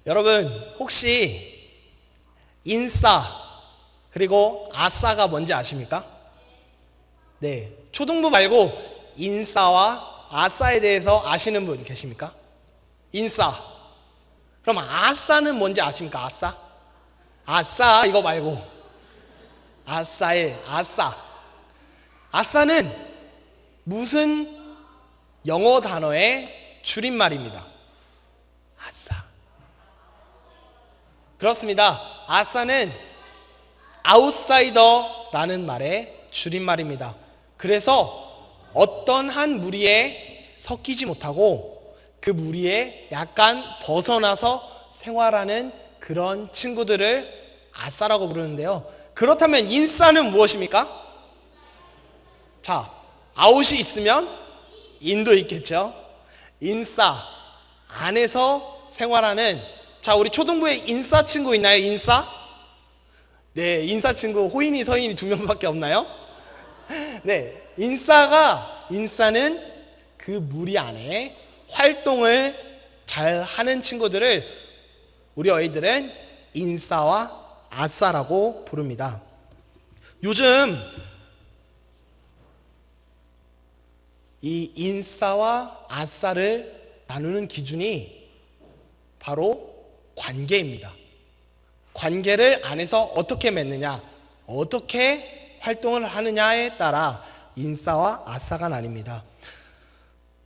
여러분 혹시 인싸 그리고 아싸가 뭔지 아십니까? 네, 초등부 말고 인싸와 아싸에 대해서 아시는 분 계십니까? 인싸. 그럼 아싸는 뭔지 아십니까? 아싸? 아싸 이거 말고 아싸의 아싸. 아싸는 무슨 영어 단어의 줄임말입니다. 아싸. 그렇습니다. 아싸는 아웃사이더라는 말의 줄임말입니다. 그래서 어떤 한 무리에 섞이지 못하고 그 무리에 약간 벗어나서 생활하는 그런 친구들을 아싸라고 부르는데요. 그렇다면 인싸는 무엇입니까? 자, 아웃이 있으면 인도 있겠죠. 인싸 안에서 생활하는, 자, 우리 초등부에 인싸 친구 있나요? 인싸? 네, 인싸 친구 호인이 서인이 2명밖에 없나요? 네, 인싸는 그 무리 안에 활동을 잘 하는 친구들을 우리 어이들은 인싸와 아싸라고 부릅니다. 요즘 이 인싸와 아싸를 나누는 기준이 바로 관계입니다. 관계를 안에서 어떻게 맺느냐, 어떻게 활동을 하느냐에 따라 인싸와 아싸가 나뉩니다.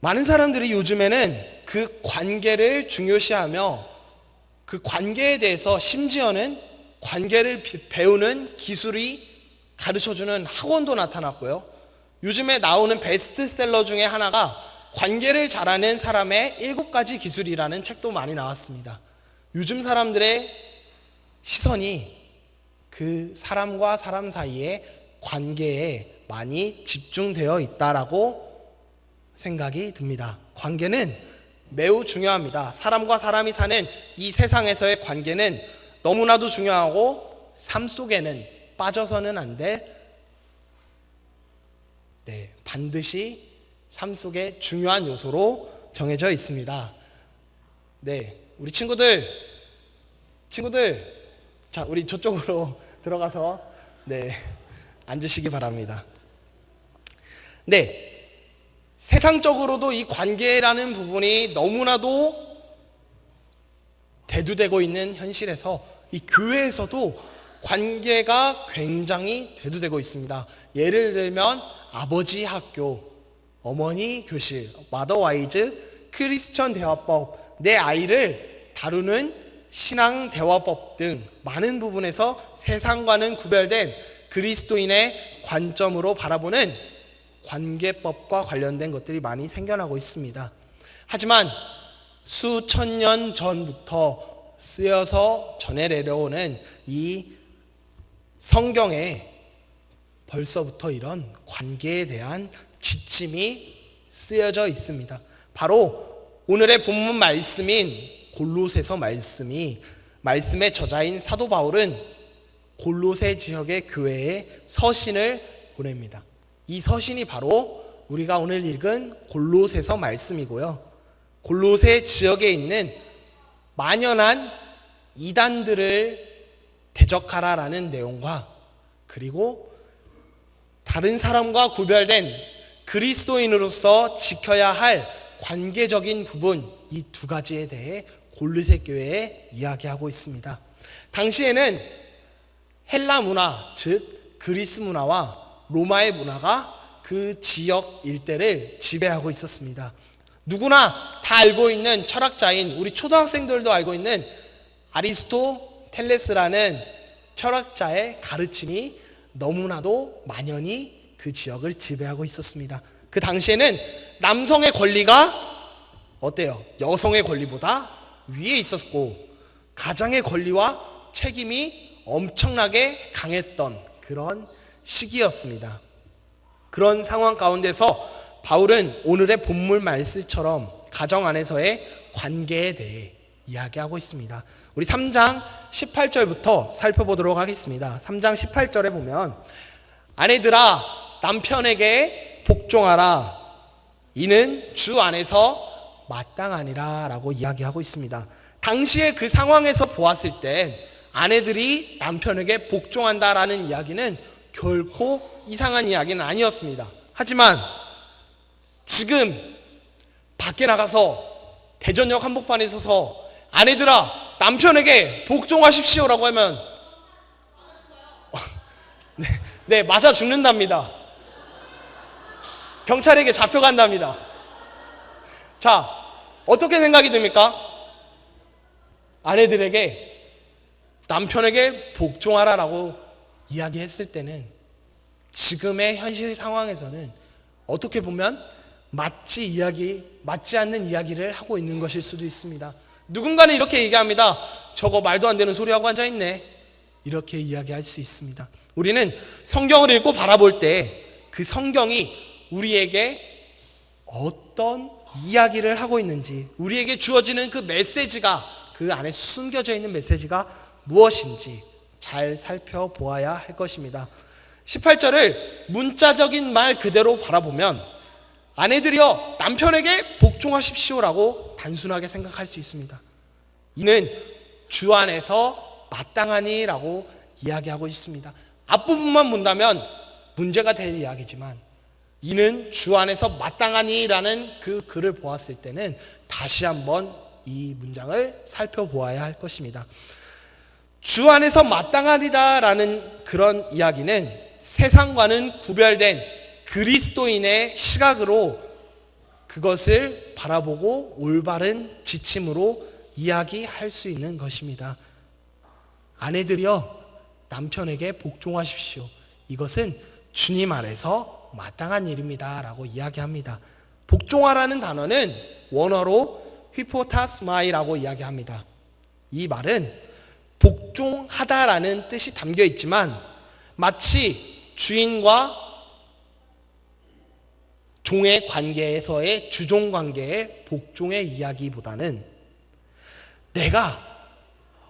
많은 사람들이 요즘에는 그 관계를 중요시하며 그 관계에 대해서 심지어는 관계를 배우는 기술이 가르쳐주는 학원도 나타났고요. 요즘에 나오는 베스트셀러 중에 하나가 관계를 잘하는 사람의 7가지 기술이라는 책도 많이 나왔습니다. 요즘 사람들의 시선이 그 사람과 사람 사이의 관계에 많이 집중되어 있다라고 생각이 듭니다. 관계는 매우 중요합니다. 사람과 사람이 사는 이 세상에서의 관계는 너무나도 중요하고 삶 속에는 빠져서는 안 될, 반드시 삶 속에 중요한 요소로 정해져 있습니다. 네, 우리 친구들, 자, 우리 저쪽으로 들어가서 앉으시기 바랍니다. 네, 세상적으로도 이 관계라는 부분이 너무나도 대두되고 있는 현실에서 이 교회에서도 관계가 굉장히 대두되고 있습니다. 예를 들면 아버지 학교, 어머니 교실, 마더와이즈, 크리스천 대화법, 내 아이를 다루는 신앙 대화법 등 많은 부분에서 세상과는 구별된 그리스도인의 관점으로 바라보는 관계법과 관련된 것들이 많이 생겨나고 있습니다. 하지만 수천 년 전부터 쓰여서 전해 내려오는 이 성경에 벌써부터 이런 관계에 대한 지침이 쓰여져 있습니다. 바로 오늘의 본문 말씀인 골로새서 말씀의 저자인 사도 바울은 골로새 지역의 교회에 서신을 보냅니다. 이 서신이 바로 우리가 오늘 읽은 골로새서 말씀이고요. 골로새 지역에 있는 만연한 이단들을 대적하라라는 내용과 그리고 다른 사람과 구별된 그리스도인으로서 지켜야 할 관계적인 부분, 이 2가지에 대해 골로새 교회에 이야기하고 있습니다. 당시에는 헬라 문화, 즉 그리스 문화와 로마의 문화가 그 지역 일대를 지배하고 있었습니다. 누구나 다 알고 있는 철학자인, 우리 초등학생들도 알고 있는 아리스토텔레스라는 철학자의 가르침이 너무나도 만연히 그 지역을 지배하고 있었습니다. 그 당시에는 남성의 권리가 어때요? 여성의 권리보다 위에 있었고 가장의 권리와 책임이 엄청나게 강했던 그런 시기였습니다. 그런 상황 가운데서 바울은 오늘의 본문 말씀처럼 가정 안에서의 관계에 대해 이야기하고 있습니다. 우리 3장 18절부터 살펴보도록 하겠습니다. 3장 18절에 보면 아내들아 남편에게 복종하라 이는 주 안에서 마땅하니라 라고 이야기하고 있습니다. 당시에 그 상황에서 보았을 땐 아내들이 남편에게 복종한다라는 이야기는 결코 이상한 이야기는 아니었습니다. 하지만 지금 밖에 나가서 대전역 한복판에 서서 아내들아 남편에게 복종하십시오라고 하면 네, 맞아 죽는답니다. 경찰에게 잡혀간답니다. 자, 어떻게 생각이 듭니까? 아내들에게 남편에게 복종하라라고 이야기했을 때는 지금의 현실 상황에서는 어떻게 보면 맞지 않는 이야기를 하고 있는 것일 수도 있습니다. 누군가는 이렇게 얘기합니다. 저거 말도 안 되는 소리하고 앉아있네. 이렇게 이야기할 수 있습니다. 우리는 성경을 읽고 바라볼 때 그 성경이 우리에게 어떤 이야기를 하고 있는지, 우리에게 주어지는 그 메시지가, 그 안에 숨겨져 있는 메시지가 무엇인지 잘 살펴보아야 할 것입니다. 18절을 문자적인 말 그대로 바라보면 아내들이여 남편에게 복종하십시오라고 단순하게 생각할 수 있습니다. 이는 주 안에서 마땅하니라고 이야기하고 있습니다. 앞부분만 본다면 문제가 될 이야기지만 이는 주 안에서 마땅하니라는 그 글을 보았을 때는 다시 한번 이 문장을 살펴보아야 할 것입니다. 주 안에서 마땅하리다라는 그런 이야기는 세상과는 구별된 그리스도인의 시각으로 그것을 바라보고 올바른 지침으로 이야기할 수 있는 것입니다. 아내들이여 남편에게 복종하십시오. 이것은 주님 안에서 마땅한 일입니다 라고 이야기합니다. 복종하라는 단어는 원어로 휘포타스마이라고 이야기합니다. 이 말은 복종하다라는 뜻이 담겨 있지만 마치 주인과 종의 관계에서의 주종 관계의 복종의 이야기보다는 내가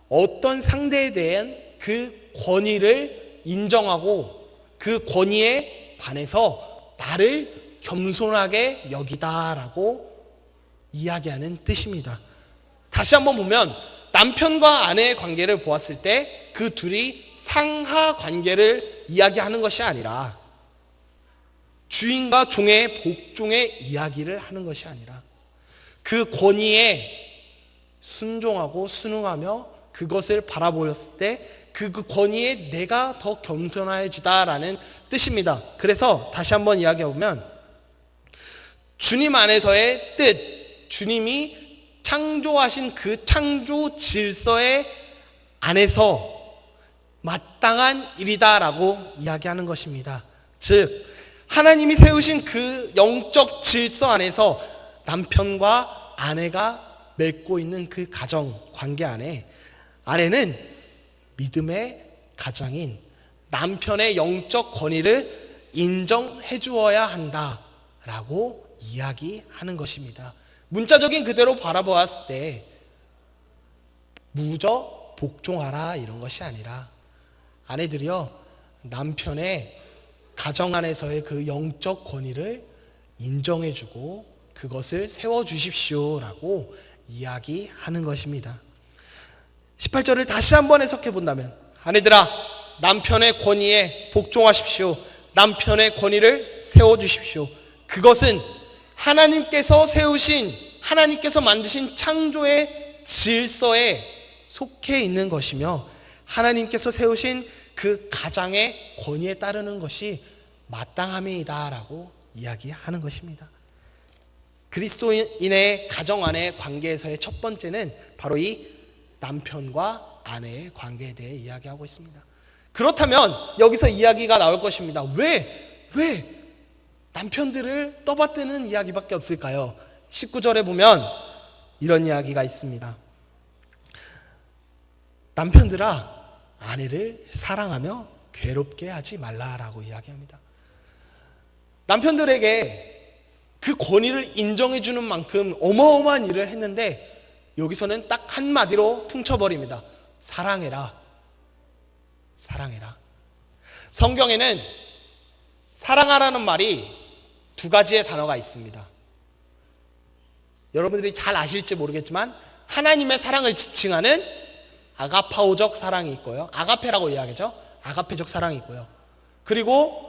어떤 상대에 대한 그 권위를 인정하고 그 권위에 반해서 나를 겸손하게 여기다라고 이야기하는 뜻입니다. 다시 한번 보면 남편과 아내의 관계를 보았을 때 그 둘이 상하 관계를 이야기하는 것이 아니라 주인과 종의 복종의 이야기를 하는 것이 아니라 그 권위에 순종하고 순응하며 그것을 바라보았을 때 그 권위에 내가 더 겸손해지다라는 뜻입니다. 그래서 다시 한번 이야기해보면 주님 안에서의 뜻, 주님이 창조하신 그 창조 질서의 안에서 마땅한 일이다라고 이야기하는 것입니다. 즉 하나님이 세우신 그 영적 질서 안에서 남편과 아내가 맺고 있는 그 가정 관계 안에 아내는 믿음의 가장인 남편의 영적 권위를 인정해 주어야 한다라고 이야기하는 것입니다. 문자적인 그대로 바라보았을 때 무저 복종하라 이런 것이 아니라 아내들이여 남편의 가정 안에서의 그 영적 권위를 인정해 주고 그것을 세워 주십시오라고 이야기하는 것입니다. 18절을 다시 한번 해석해 본다면 아내들아 남편의 권위에 복종하십시오. 남편의 권위를 세워주십시오. 그것은 하나님께서 세우신 하나님께서 만드신 창조의 질서에 속해 있는 것이며 하나님께서 세우신 그 가장의 권위에 따르는 것이 마땅함이다라고 이야기하는 것입니다. 그리스도인의 가정 안의 관계에서의 첫 번째는 바로 이 남편과 아내의 관계에 대해 이야기하고 있습니다. 그렇다면 여기서 이야기가 나올 것입니다. 왜 남편들을 떠받드는 이야기밖에 없을까요? 19절에 보면 이런 이야기가 있습니다. 남편들아 아내를 사랑하며 괴롭게 하지 말라라고 이야기합니다. 남편들에게 그 권위를 인정해 주는 만큼 어마어마한 일을 했는데 여기서는 딱 한마디로 퉁쳐버립니다. 사랑해라. 사랑해라. 성경에는 사랑하라는 말이 두 가지의 단어가 있습니다. 여러분들이 잘 아실지 모르겠지만 하나님의 사랑을 지칭하는 아가파오적 사랑이 있고요. 아가페라고 이야기하죠. 아가페적 사랑이 있고요. 그리고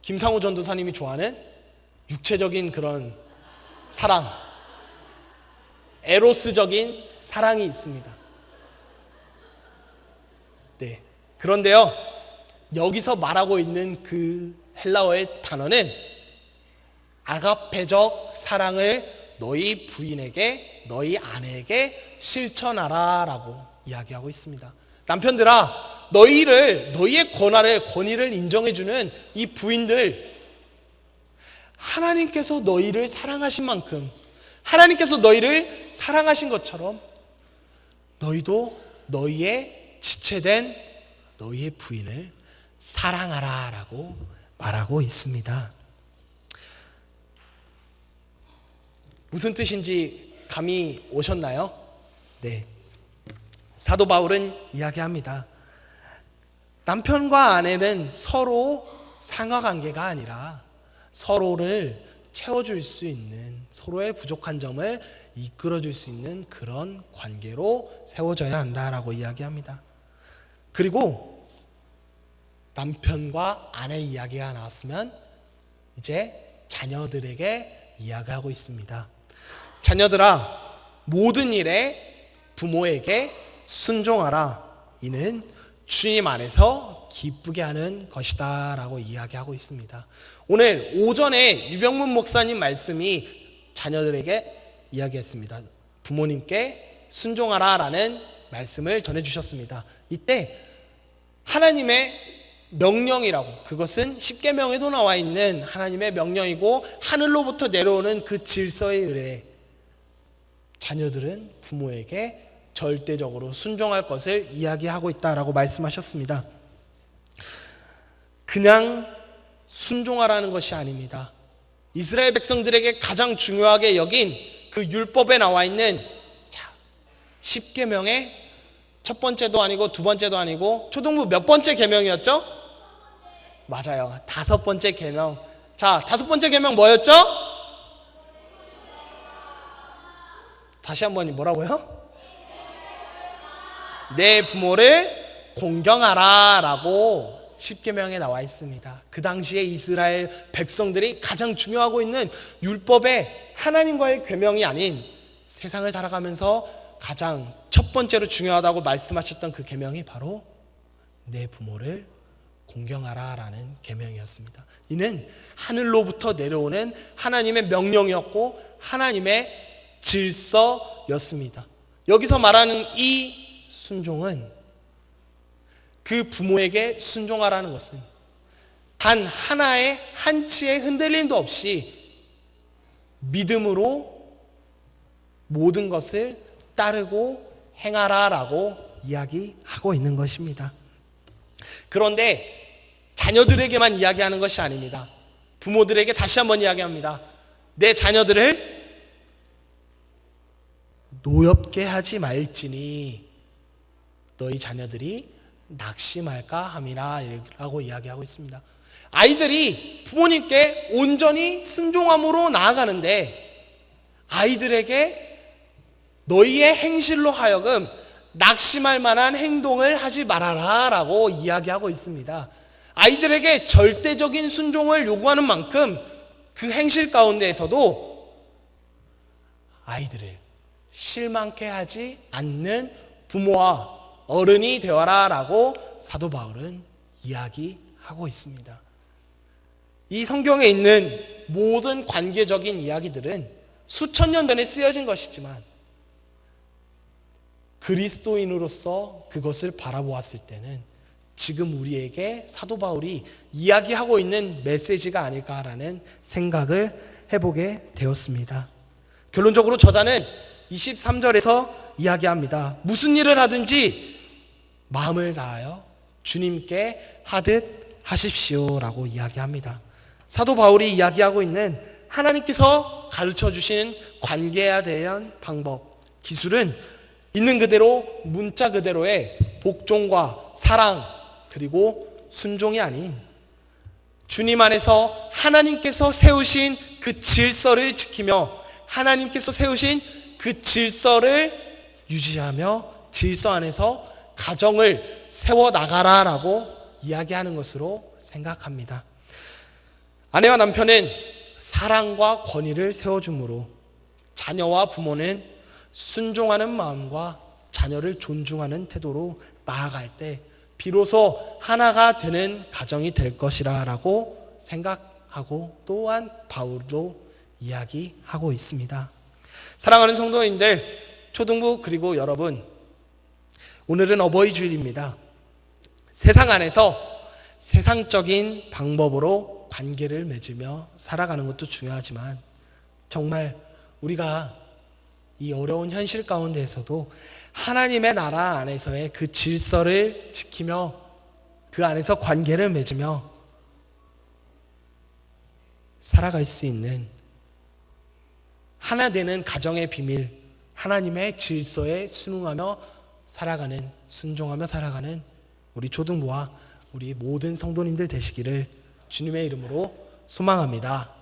김상우 전도사님이 좋아하는 육체적인 그런 사랑, 에로스적인 사랑이 있습니다. 네. 그런데요, 여기서 말하고 있는 그 헬라어의 단어는 아가페적 사랑을 너희 부인에게, 너희 아내에게 실천하라 라고 이야기하고 있습니다. 남편들아, 너희의 권위를 인정해주는 이 부인들, 하나님께서 너희를 사랑하신 만큼, 하나님께서 너희를 사랑하신 것처럼 너희도 너희의 지체된 너희의 부인을 사랑하라 라고 말하고 있습니다. 무슨 뜻인지 감이 오셨나요? 네. 사도 바울은 이야기합니다. 남편과 아내는 서로 상하관계가 아니라 서로를 채워줄 수 있는, 서로의 부족한 점을 이끌어줄 수 있는 그런 관계로 세워져야 한다라고 이야기합니다. 그리고 남편과 아내 이야기가 나왔으면 이제 자녀들에게 이야기하고 있습니다. 자녀들아, 모든 일에 부모에게 순종하라. 이는 주님 안에서 기쁘게 하는 것이다 라고 이야기하고 있습니다. 오늘 오전에 유병문 목사님 말씀이 자녀들에게 이야기했습니다. 부모님께 순종하라 라는 말씀을 전해주셨습니다. 이때 하나님의 명령이라고, 그것은 십계명에도 나와 있는 하나님의 명령이고 하늘로부터 내려오는 그 질서에 의해 자녀들은 부모에게 절대적으로 순종할 것을 이야기하고 있다라고 말씀하셨습니다. 그냥 순종하라는 것이 아닙니다. 이스라엘 백성들에게 가장 중요하게 여긴 그 율법에 나와 있는 십계명의 첫 번째도 아니고 두 번째도 아니고 초등부 몇 번째 계명이었죠? 맞아요. 5번째 계명. 자, 5번째 계명 뭐였죠? 다시 한번 뭐라고요? 내 부모를 공경하라 라고 십계명에 나와 있습니다. 그 당시에 이스라엘 백성들이 가장 중요하고 있는 율법에 하나님과의 계명이 아닌 세상을 살아가면서 가장 첫 번째로 중요하다고 말씀하셨던 그 계명이 바로 내 부모를 공경하라 라는 계명이었습니다. 이는 하늘로부터 내려오는 하나님의 명령이었고 하나님의 질서였습니다. 여기서 말하는 이 순종은, 그 부모에게 순종하라는 것은 단 하나의 한치의 흔들림도 없이 믿음으로 모든 것을 따르고 행하라라고 이야기하고 있는 것입니다. 그런데 자녀들에게만 이야기하는 것이 아닙니다. 부모들에게 다시 한번 이야기합니다. 내 자녀들을 노엽게 하지 말지니 너희 자녀들이 낙심할까 함이라 라고 이야기하고 있습니다. 아이들이 부모님께 온전히 순종함으로 나아가는데 아이들에게 너희의 행실로 하여금 낙심할 만한 행동을 하지 말아라 라고 이야기하고 있습니다. 아이들에게 절대적인 순종을 요구하는 만큼 그 행실 가운데에서도 아이들을 실망케 하지 않는 부모와 어른이 되어라 라고 사도 바울은 이야기하고 있습니다. 이 성경에 있는 모든 관계적인 이야기들은 수천 년 전에 쓰여진 것이지만 그리스도인으로서 그것을 바라보았을 때는 지금 우리에게 사도 바울이 이야기하고 있는 메시지가 아닐까라는 생각을 해보게 되었습니다. 결론적으로 저자는 23절에서 이야기합니다. 무슨 일을 하든지 마음을 다하여 주님께 하듯 하십시오 라고 이야기합니다. 사도 바울이 이야기하고 있는 하나님께서 가르쳐 주신 관계에 대한 방법, 기술은 있는 그대로 문자 그대로의 복종과 사랑 그리고 순종이 아닌 주님 안에서 하나님께서 세우신 그 질서를 지키며 하나님께서 세우신 그 질서를 유지하며 질서 안에서 가정을 세워나가라라고 이야기하는 것으로 생각합니다. 아내와 남편은 사랑과 권위를 세워주므로 자녀와 부모는 순종하는 마음과 자녀를 존중하는 태도로 나아갈 때 비로소 하나가 되는 가정이 될 것이라고 생각하고 또한 바울도 이야기하고 있습니다. 사랑하는 성도님들, 초등부 그리고 여러분, 오늘은 어버이 주일입니다. 세상 안에서 세상적인 방법으로 관계를 맺으며 살아가는 것도 중요하지만 정말 우리가 이 어려운 현실 가운데에서도 하나님의 나라 안에서의 그 질서를 지키며 그 안에서 관계를 맺으며 살아갈 수 있는 하나 되는 가정의 비밀, 하나님의 질서에 순응하며 살아가는, 순종하며 살아가는 우리 초등부와 우리 모든 성도님들 되시기를 주님의 이름으로 소망합니다.